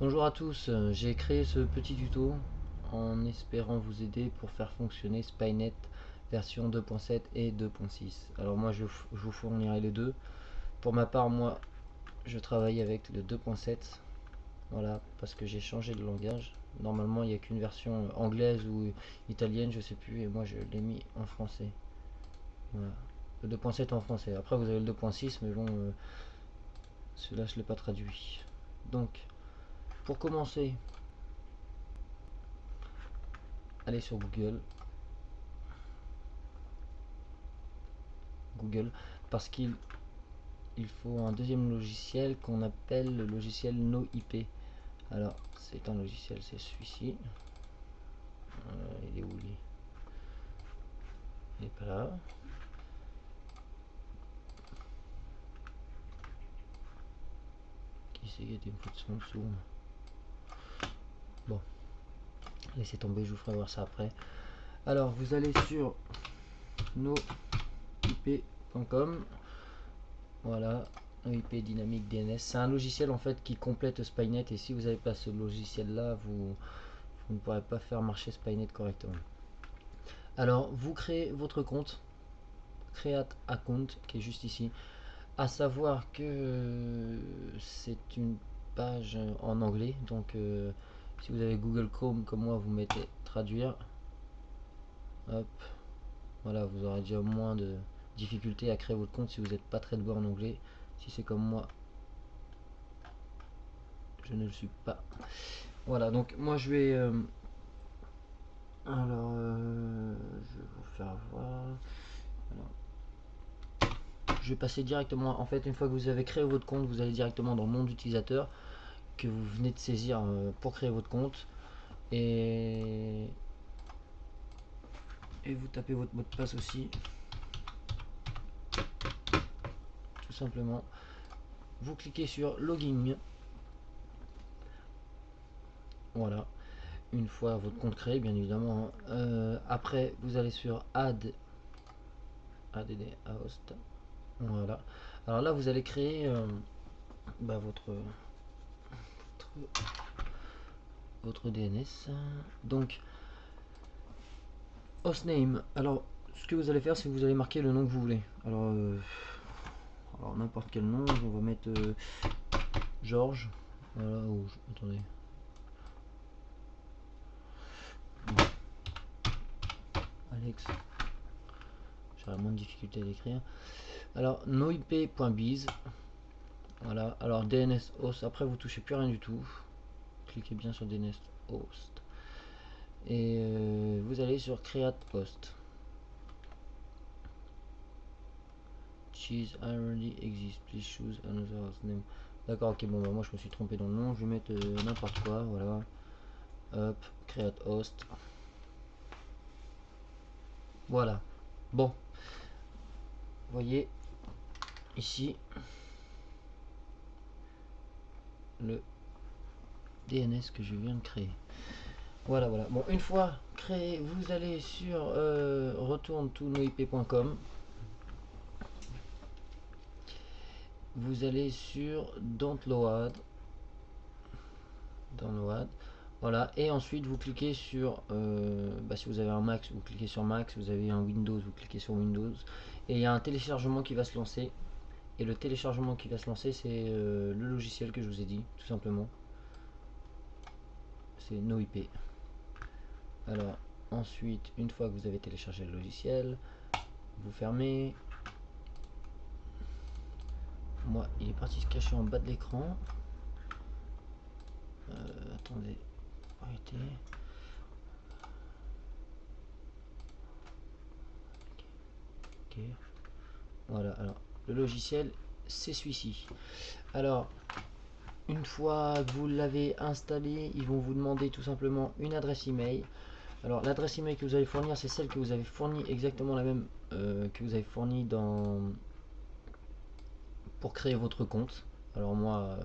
Bonjour à tous, j'ai créé ce petit tuto en espérant vous aider pour faire fonctionner Spynet version 2.7 et 2.6. Alors moi je vous fournirai les deux. Pour ma part, moi je travaille avec le 2.7, voilà, parce que j'ai changé de langage. Normalement il n'y a qu'une version anglaise ou italienne, je sais plus, et moi je l'ai mis en français. Voilà. Le 2.7 en français. Après vous avez le 2.6, mais bon, celui-là je ne l'ai pas traduit. Donc pour commencer, allez sur Google, parce qu'il faut un deuxième logiciel qu'on appelle le logiciel NoIP. Alors, c'est un logiciel, c'est celui-ci. Il est où lui? Il n'est pas là. Qui c'est qui était une faute son dessous? Bon, laissez tomber, je vous ferai voir ça après. Alors, vous allez sur noip.com. Voilà, NoIP Dynamic DNS. C'est un logiciel en fait qui complète Spynet, et si vous n'avez pas ce logiciel là, vous ne pourrez pas faire marcher Spynet correctement. Alors, vous créez votre compte, Create Account, qui est juste ici. À savoir que c'est une page en anglais, donc si vous avez Google Chrome comme moi, vous mettez traduire. Hop, voilà, vous aurez déjà moins de difficultés à créer votre compte si vous n'êtes pas très doué en anglais. Si c'est comme moi, je ne le suis pas. Voilà, donc moi je vais je vais vous faire voir. Alors, je vais passer directement, en fait, une fois que vous avez créé votre compte, vous allez directement dans le nom d'utilisateur que vous venez de saisir pour créer votre compte, et vous tapez votre mot de passe aussi, tout simplement. Vous cliquez sur login. Voilà, une fois votre compte créé, bien évidemment. Après, vous allez sur add host. Voilà. Alors là, vous allez créer votre DNS. Donc, hostname. Alors, ce que vous allez faire, c'est que vous allez marquer le nom que vous voulez. Alors n'importe quel nom. On va mettre Georges. Voilà. Attendez. Alex. J'aurai moins de difficulté à l'écrire. Alors, noip.biz. Voilà. Alors, DNS host. Après, vous touchez plus rien du tout. Cliquez bien sur DNS host. Et vous allez sur create host. Cheese already exists. Please choose another hostname. D'accord, ok, bon, bah, moi je me suis trompé dans le nom. Je vais mettre n'importe quoi. Voilà. Hop, create host. Voilà. Bon. Vous voyez ici le DNS que je viens de créer. Voilà, voilà. Bon, une fois créé, vous allez sur retourne to noip.com. Vous allez sur download. Voilà, et ensuite vous cliquez sur si vous avez un Mac, vous cliquez sur Mac. Si vous avez un Windows, vous cliquez sur Windows, et il y a un téléchargement qui va se lancer. Et le téléchargement qui va se lancer, c'est le logiciel que je vous ai dit, tout simplement. C'est NoIP. Alors ensuite, une fois que vous avez téléchargé le logiciel, vous fermez. Moi, il est parti se cacher en bas de l'écran. Attendez, arrêtez. Ok. Voilà, alors le logiciel, c'est celui-ci. Alors, une fois que vous l'avez installé, ils vont vous demander tout simplement une adresse email. Alors l'adresse email que vous allez fournir, c'est celle que vous avez fournie, exactement la même que vous avez fournie pour créer votre compte. Alors moi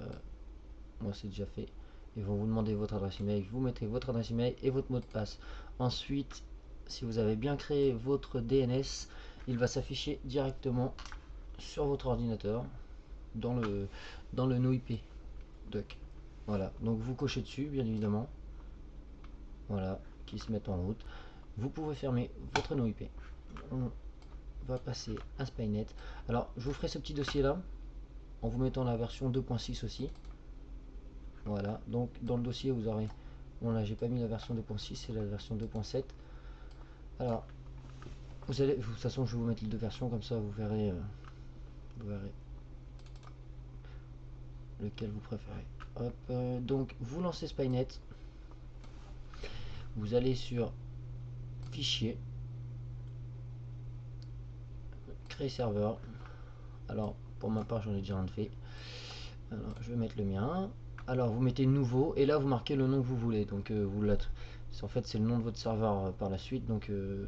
c'est déjà fait. Ils vont vous demander votre adresse email, vous mettez votre adresse email et votre mot de passe. Ensuite, si vous avez bien créé votre DNS, il va s'afficher directement sur votre ordinateur dans le NoIP doc. Voilà, donc vous cochez dessus, bien évidemment. Voilà, qui se mettent en route. Vous pouvez fermer votre no IP. On va passer à Spynet. Alors, je vous ferai ce petit dossier là, en vous mettant la version 2.6 aussi. Voilà, donc dans le dossier vous aurez... Bon là j'ai pas mis la version 2.6, c'est la version 2.7. Alors, vous allez... De toute façon je vais vous mettre les deux versions, comme ça vous verrez lequel vous préférez. Hop, donc vous lancez Spynet. Vous allez sur Fichier, Créer serveur. Alors, pour ma part j'en ai déjà un fait. Alors, je vais mettre le mien. Alors, vous mettez nouveau et là vous marquez le nom que vous voulez. Donc, vous l'êtes. En fait, c'est le nom de votre serveur par la suite. Donc, je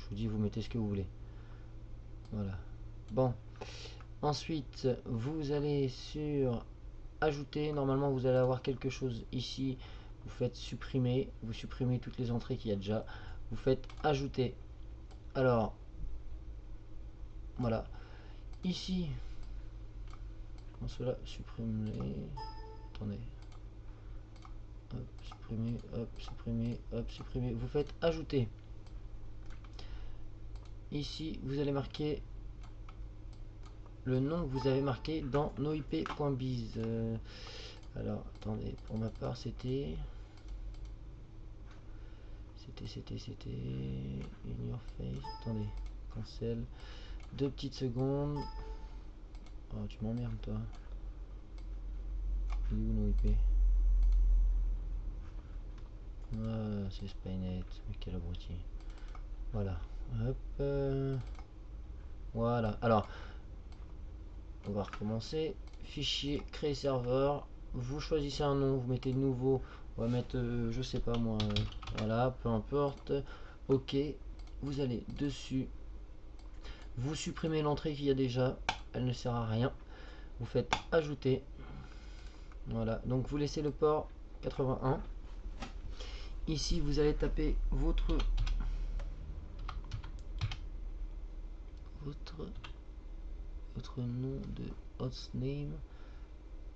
vous dis, vous mettez ce que vous voulez. Voilà. Bon. Ensuite, vous allez sur Ajouter. Normalement, vous allez avoir quelque chose ici. Vous faites supprimer. Vous supprimez toutes les entrées qu'il y a déjà. Vous faites Ajouter. Alors, voilà. Ici, cela supprime les. Attendez. Hop, supprimer, hop, supprimer, hop, supprimer. Vous faites ajouter. Ici, vous allez marquer le nom que vous avez marqué dans noip.biz. Alors, attendez, pour ma part, c'était in your face. Attendez, cancel. 2 petites secondes. Oh, tu m'emmerdes, toi. Il est où noip? Ah, c'est Spynet. Mais quel abruti. Voilà. Hop. Voilà. Alors, on va recommencer. Fichier, créer serveur. Vous choisissez un nom, vous mettez nouveau. On va mettre, je sais pas moi. Voilà, peu importe. Ok. Vous allez dessus. Vous supprimez l'entrée qu'il y a déjà. Elle ne sert à rien. Vous faites ajouter. Voilà. Donc vous laissez le port 81. Ici, vous allez taper votre nom de hostname.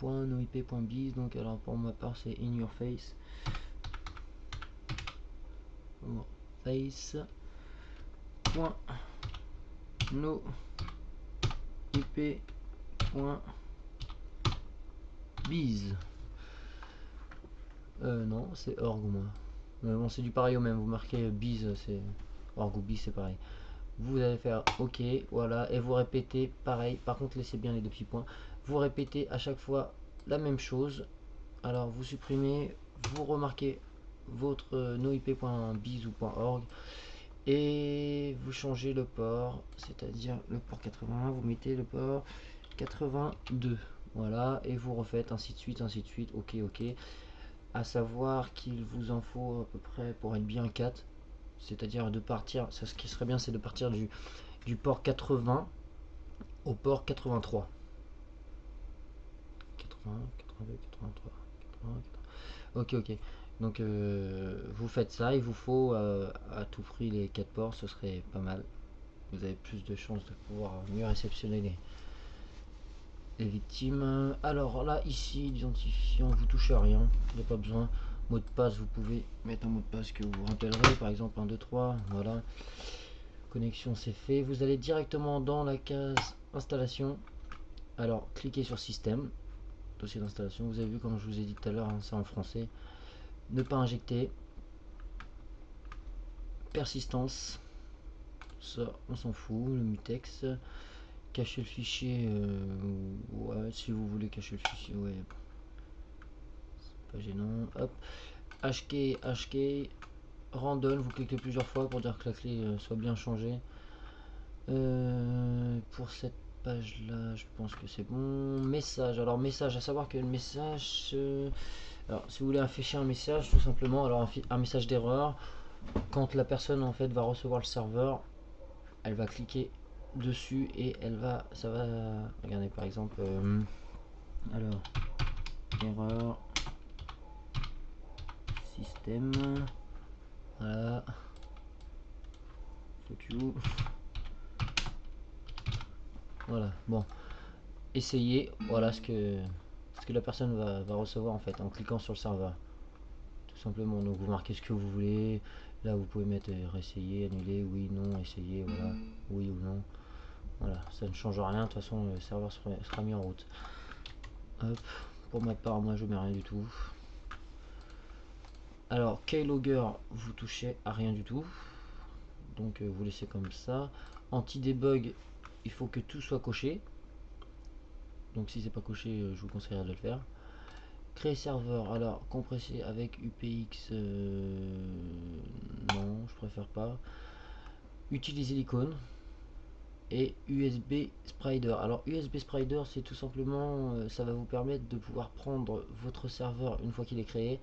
.noip.biz. Donc alors pour ma part c'est in your face. Face. No ip. Biz. Non, c'est org moi. Mais bon, c'est du pareil au même. Vous marquez biz, c'est org ou biz, c'est pareil. Vous allez faire OK, voilà, et vous répétez pareil. Par contre, laissez bien les deux petits points. Vous répétez à chaque fois la même chose. Alors, vous supprimez, vous remarquez votre noip.biz ou .org et vous changez le port, c'est-à-dire le port 81. Vous mettez le port 82. Voilà, et vous refaites ainsi de suite, OK, OK. À savoir qu'il vous en faut à peu près pour être bien 4, c'est-à-dire de partir, ça, ce qui serait bien c'est de partir du port 80 au port 83. 80, 82, 83, 80, 80. Ok, ok. Donc vous faites ça, il vous faut à tout prix les 4 ports, ce serait pas mal. Vous avez plus de chances de pouvoir mieux réceptionner les victimes. Alors là, ici, l'identifiant, vous touchez à rien, il n'y a pas besoin. Mot de passe, vous pouvez mettre un mot de passe que vous vous rappellerez, par exemple 1, 2, 3, voilà. Connexion, c'est fait. Vous allez directement dans la case installation. Alors, cliquez sur système, dossier d'installation. Vous avez vu, comme je vous ai dit tout à l'heure, hein, c'est en français. Ne pas injecter. Persistance, ça, on s'en fout. Le mutex. Cacher le fichier, ouais, si vous voulez cacher le fichier, ouais, c'est pas gênant. Hop, HK, random, vous cliquez plusieurs fois pour dire que la clé soit bien changée. Pour cette page là, je pense que c'est bon. Message, alors message, à savoir que le message, alors si vous voulez afficher un message, tout simplement, alors un message d'erreur, quand la personne en fait va recevoir le serveur, elle va cliquer dessus et ça va, regardez par exemple, alors erreur système, voilà, fuck you, voilà, bon, essayez, voilà ce qu'elle que la personne va recevoir en fait en cliquant sur le serveur. Tout simplement, donc vous marquez ce que vous voulez. Là vous pouvez mettre réessayer, annuler, oui, non, essayer, voilà, oui ou non. Voilà, ça ne change rien, de toute façon le serveur sera mis en route. Hop, pour ma part, moi je mets rien du tout. Alors, Keylogger, vous touchez à rien du tout. Donc vous laissez comme ça. Anti-debug, il faut que tout soit coché. Donc si c'est pas coché, je vous conseillerais de le faire. Créer serveur, alors compressé avec UPX, non, je préfère pas. Utiliser l'icône. Et USB Sprider. Alors USB Sprider, c'est tout simplement, ça va vous permettre de pouvoir prendre votre serveur une fois qu'il est créé,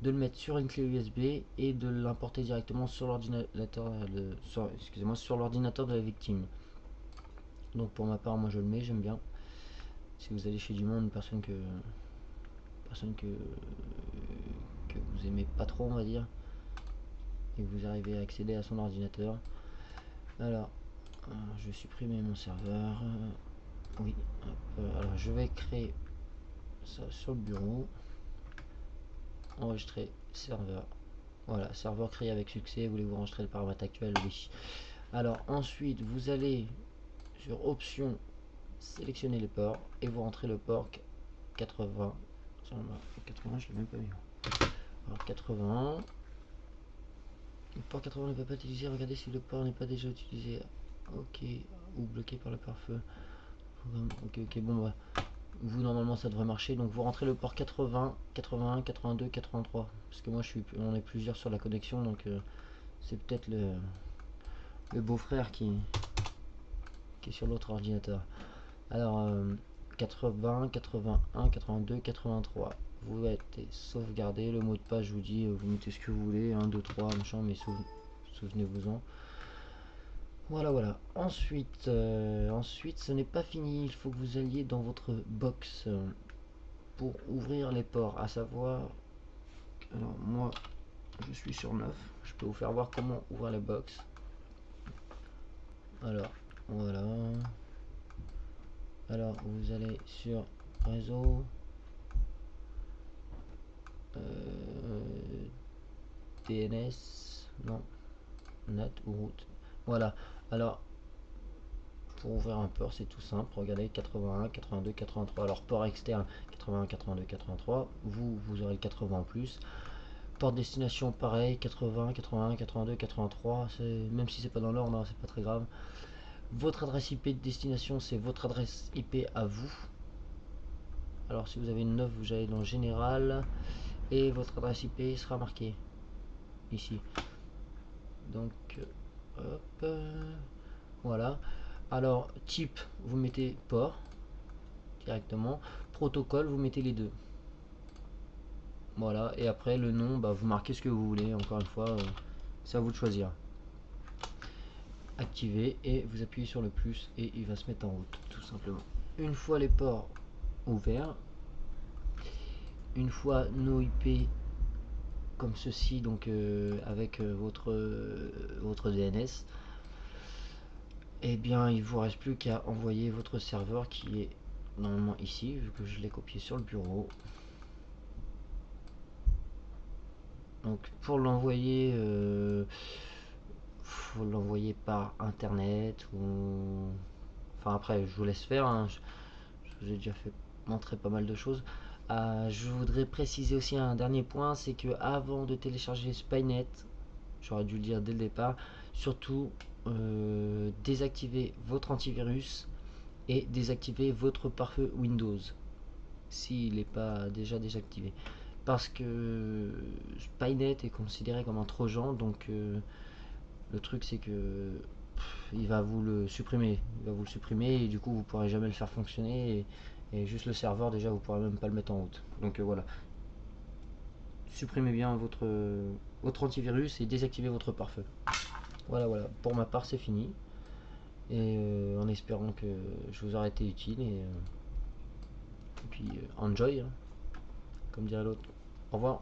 de le mettre sur une clé USB et de l'importer directement sur l'ordinateur, excusez-moi, sur l'ordinateur de la victime. Donc pour ma part, moi je le mets, j'aime bien. Si vous allez chez du monde, personne que vous aimez pas trop, on va dire, et que vous arrivez à accéder à son ordinateur. Alors, je vais supprimer mon serveur. Oui, alors je vais créer ça sur le bureau. Enregistrer serveur. Voilà, serveur créé avec succès. Voulez-vous enregistrer le paramètre actuel? Oui. Alors ensuite, vous allez sur options, sélectionner les ports et vous rentrez le port 80. 80, je l'ai même pas mis. Alors 80. Le port 80 ne peut pas être utilisé. Regardez si le port n'est pas déjà utilisé. Ok. Ou bloqué par le pare-feu. Ok, bon bah. Vous normalement ça devrait marcher, donc vous rentrez le port 80, 81, 82, 83 parce que moi on est plusieurs sur la connexion, donc c'est peut-être le beau-frère qui est sur l'autre ordinateur. Alors 80, 81, 82, 83, vous êtes sauvegardé. Le mot de passe, je vous dis, vous mettez ce que vous voulez, 1 2 3 machin, mais souvenez-vous-en. Voilà. Ensuite, ce n'est pas fini. Il faut que vous alliez dans votre box pour ouvrir les ports, à savoir, alors moi je suis sur 9, je peux vous faire voir comment ouvrir les box. Alors voilà, alors vous allez sur réseau, DNS, non, NAT ou route. Voilà, alors pour ouvrir un port c'est tout simple, regardez, 81, 82, 83, alors port externe 81, 82, 83, vous aurez le 80 en plus. Port destination pareil, 80, 81, 82, 83, même si c'est pas dans l'ordre, hein, c'est pas très grave. Votre adresse IP de destination, c'est votre adresse IP à vous. Alors si vous avez une 9, vous allez dans général et votre adresse IP sera marquée ici. Donc hop, voilà. Alors type, vous mettez port directement. Protocole, vous mettez les deux. Voilà, et après le nom, bah, vous marquez ce que vous voulez. Encore une fois, c'est à vous de choisir. Activer et vous appuyez sur le plus et il va se mettre en route, tout simplement. Une fois les ports ouverts, une fois nos IP comme ceci, donc avec votre DNS, et bien il vous reste plus qu'à envoyer votre serveur qui est normalement ici, vu que je l'ai copié sur le bureau. Donc pour l'envoyer, faut l'envoyer par internet ou, enfin après je vous laisse faire, hein. J'ai déjà fait montrer pas mal de choses. Je voudrais préciser aussi un dernier point, c'est que avant de télécharger Spynet, j'aurais dû le dire dès le départ, surtout désactivez votre antivirus et désactivez votre pare-feu Windows s'il n'est pas déjà désactivé, parce que Spynet est considéré comme un trojan, donc le truc c'est que il va vous le supprimer, et du coup vous pourrez jamais le faire fonctionner, et juste le serveur déjà vous pourrez même pas le mettre en route. Donc voilà, supprimez bien votre antivirus et désactivez votre pare-feu. Voilà, pour ma part c'est fini, et en espérant que je vous aurai été utile, et puis enjoy, hein, comme dirait l'autre. Au revoir.